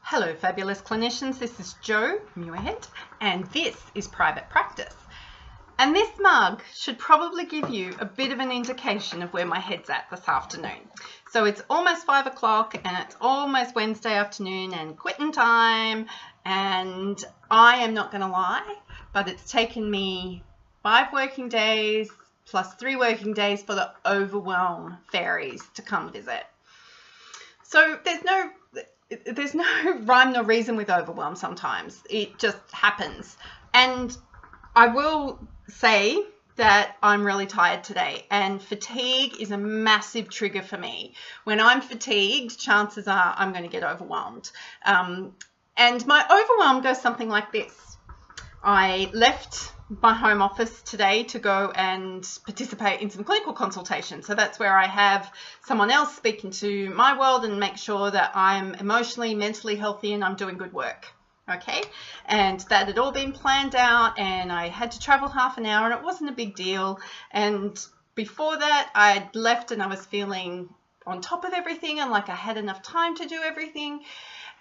Hello fabulous clinicians, this is Jo Muirhead and this is Private Practice. And this mug should probably give you a bit of an indication of where my head's at this afternoon. So it's almost 5 o'clock and it's almost Wednesday afternoon and quitting time, and I am not going to lie, but it's taken me 5 working days plus 3 working days for the overwhelm fairies to come visit. So there's no rhyme nor reason with overwhelm sometimes. It just happens. And I will say that I'm really tired today, and fatigue is a massive trigger for me. When I'm fatigued, chances are I'm going to get overwhelmed. And my overwhelm goes something like this. I left my home office today to go and participate in some clinical consultation. So that's where I have someone else speak into my world and make sure that I'm emotionally, mentally healthy and I'm doing good work. Okay, and that had all been planned out, and I had to travel half an hour and it wasn't a big deal. And before that I'd left and I was feeling on top of everything and like I had enough time to do everything.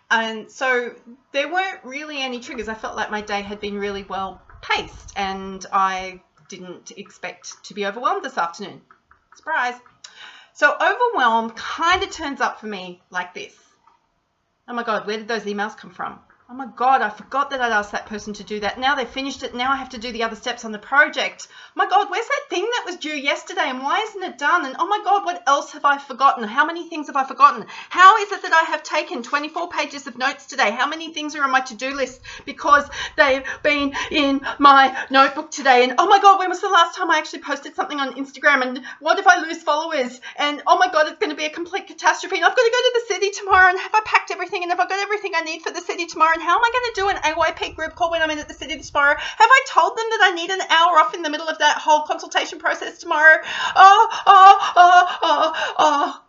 And so there weren't really any triggers. I felt like my day had been really well paced and I didn't expect to be overwhelmed this afternoon. Surprise. So overwhelm kind of turns up for me like this. Oh my God, where did those emails come from? Oh my God, I forgot that I'd asked that person to do that. Now they've finished it. Now I have to do the other steps on the project. Oh my God, where's that thing that was due yesterday and why isn't it done? And oh my God, what else have I forgotten? How many things have I forgotten? How is it that I have taken 24 pages of notes today? How many things are on my to-do list because they've been in my notebook today? And oh my God, when was the last time I actually posted something on Instagram? And what if I lose followers? And oh my God, it's going to be a complete catastrophe. And I've got to go to the city tomorrow, and have I packed everything? And have I got everything I need for the city tomorrow? And how am I going to do an AYP group call when I'm in at the city tomorrow? Have I told them that I need an hour off in the middle of that whole consultation process tomorrow?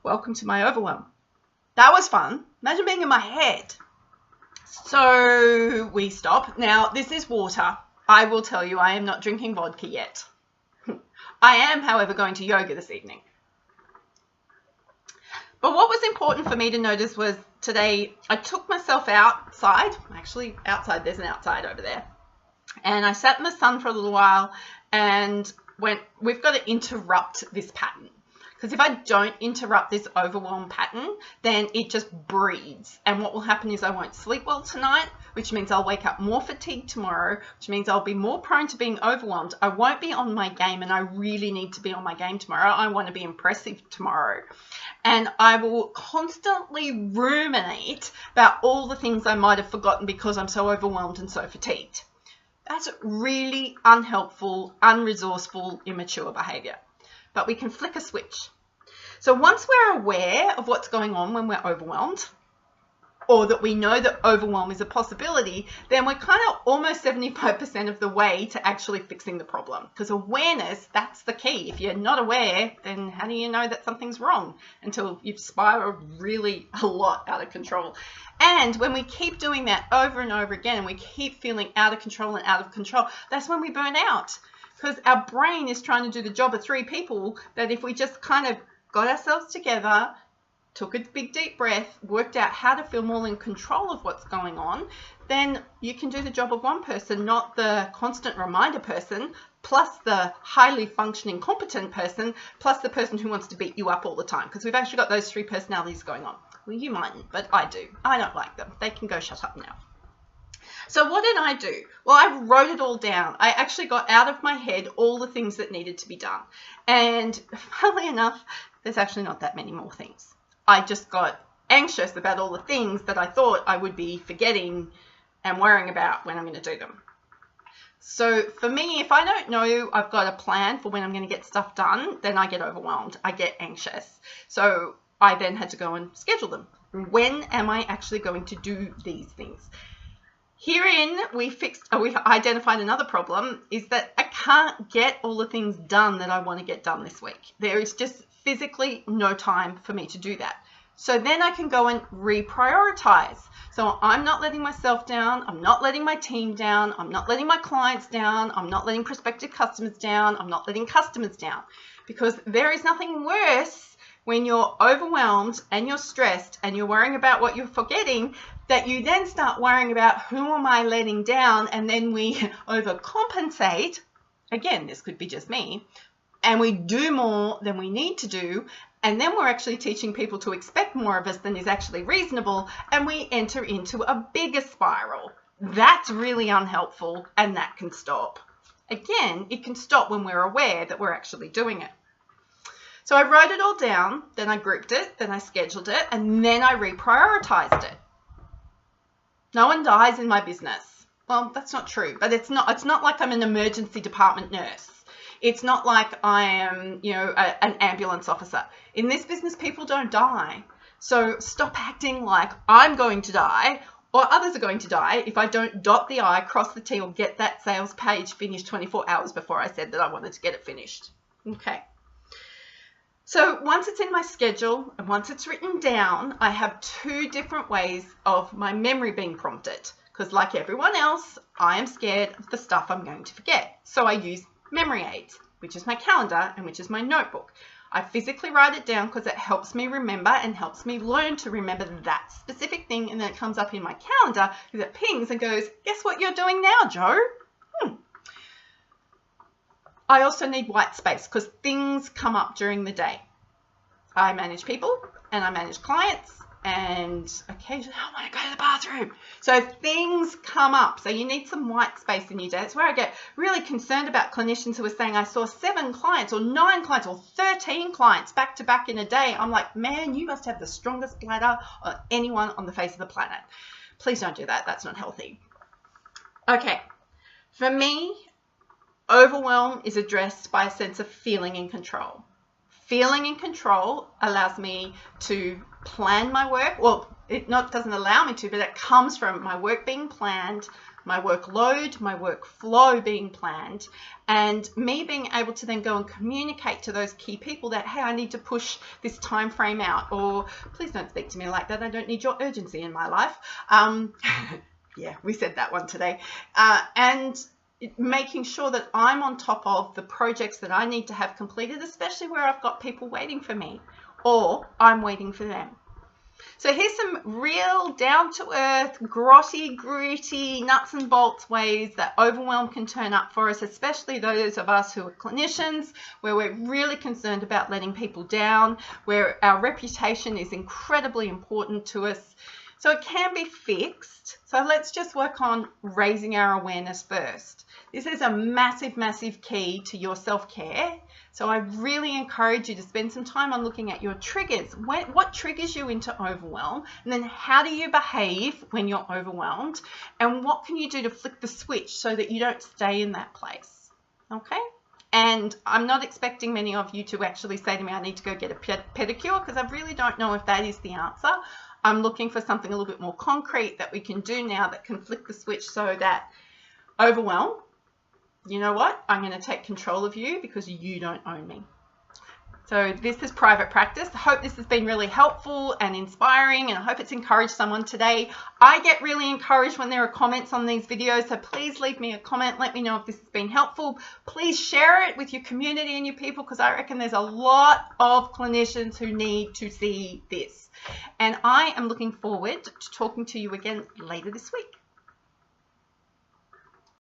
Welcome to my overwhelm. That was fun. Imagine being in my head. So we stop. Now, this is water. I will tell you, I am not drinking vodka yet. I am, however, going to yoga this evening. But what was important for me to notice was today I took myself outside. Actually, outside, there's an outside over there. And I sat in the sun for a little while and went, we've got to interrupt this pattern. Because if I don't interrupt this overwhelm pattern, then it just breeds. And what will happen is I won't sleep well tonight, which means I'll wake up more fatigued tomorrow, which means I'll be more prone to being overwhelmed. I won't be on my game, and I really need to be on my game tomorrow. I want to be impressive tomorrow. And I will constantly ruminate about all the things I might have forgotten because I'm so overwhelmed and so fatigued. That's really unhelpful, unresourceful, immature behavior. But we can flick a switch. So once we're aware of what's going on when we're overwhelmed, or that we know that overwhelm is a possibility, then we're kind of almost 75% of the way to actually fixing the problem. Because awareness, that's the key. If you're not aware, then how do you know that something's wrong until you've spiraled really a lot out of control? And when we keep doing that over and over again, and we keep feeling out of control, that's when we burn out. Because our brain is trying to do the job of 3 people, that if we just kind of got ourselves together, took a big deep breath, worked out how to feel more in control of what's going on, then you can do the job of 1 person, not the constant reminder person, plus the highly functioning competent person, plus the person who wants to beat you up all the time. Because we've actually got those 3 personalities going on. Well, you mightn't, but I do. I don't like them. They can go shut up now. So what did I do? Well, I wrote it all down. I actually got out of my head all the things that needed to be done. And funnily enough, there's actually not that many more things. I just got anxious about all the things that I thought I would be forgetting and worrying about when I'm going to do them. So for me, if I don't know I've got a plan for when I'm going to get stuff done, then I get overwhelmed. I get anxious. So I then had to go and schedule them. When am I actually going to do these things? Herein, we've identified another problem, is that I can't get all the things done that I want to get done this week. There is just physically no time for me to do that. So then I can go and reprioritize. So I'm not letting myself down. I'm not letting my team down. I'm not letting my clients down. I'm not letting prospective customers down. I'm not letting customers down. Because there is nothing worse when you're overwhelmed and you're stressed and you're worrying about what you're forgetting, that you then start worrying about who am I letting down, and then we overcompensate. Again, this could be just me, and we do more than we need to do, and then we're actually teaching people to expect more of us than is actually reasonable, and we enter into a bigger spiral. That's really unhelpful, and that can stop. Again, it can stop when we're aware that we're actually doing it. So I wrote it all down, then I grouped it, then I scheduled it, and then I reprioritized it. No one dies in my business. Well, that's not true, but it's not like I'm an emergency department nurse. It's not like I am, an ambulance officer. In this business, people don't die. So stop acting like I'm going to die or others are going to die if I don't dot the I, cross the T, or get that sales page finished 24 hours before I said that I wanted to get it finished. Okay. So once it's in my schedule and once it's written down, I have two different ways of my memory being prompted, because like everyone else, I am scared of the stuff I'm going to forget. So I use memory aids, which is my calendar and which is my notebook. I physically write it down because it helps me remember and helps me learn to remember that specific thing, and then it comes up in my calendar because it pings and goes, guess what you're doing now, Joe? I also need white space because things come up during the day. I manage people and I manage clients, and occasionally I want to go to the bathroom. So things come up. So you need some white space in your day. That's where I get really concerned about clinicians who are saying, I saw 7 clients or 9 clients or 13 clients back to back in a day. I'm like, man, you must have the strongest bladder of anyone on the face of the planet. Please don't do that. That's not healthy. Okay. For me, overwhelm is addressed by a sense of feeling in control. Feeling in control allows me to plan my work. Well, it doesn't allow me to, but it comes from my work being planned, my workload, my workflow being planned, and me being able to then go and communicate to those key people that, hey, I need to push this time frame out, or please don't speak to me like that. I don't need your urgency in my life. Yeah, we said that one today. And making sure that I'm on top of the projects that I need to have completed, especially where I've got people waiting for me or I'm waiting for them. So here's some real down-to-earth, grotty, gritty, nuts and bolts ways that overwhelm can turn up for us, especially those of us who are clinicians, where we're really concerned about letting people down, where our reputation is incredibly important to us. So it can be fixed. So let's just work on raising our awareness first. This is a massive, massive key to your self-care. So I really encourage you to spend some time on looking at your triggers. What triggers you into overwhelm? And then how do you behave when you're overwhelmed? And what can you do to flick the switch so that you don't stay in that place? Okay? And I'm not expecting many of you to actually say to me, I need to go get a pedicure, because I really don't know if that is the answer. I'm looking for something a little bit more concrete that we can do now that can flick the switch so that overwhelm, you know what? I'm going to take control of you because you don't own me. So this is private practice. I hope this has been really helpful and inspiring, and I hope it's encouraged someone today. I get really encouraged when there are comments on these videos, so please leave me a comment. Let me know if this has been helpful. Please share it with your community and your people, because I reckon there's a lot of clinicians who need to see this. And I am looking forward to talking to you again later this week.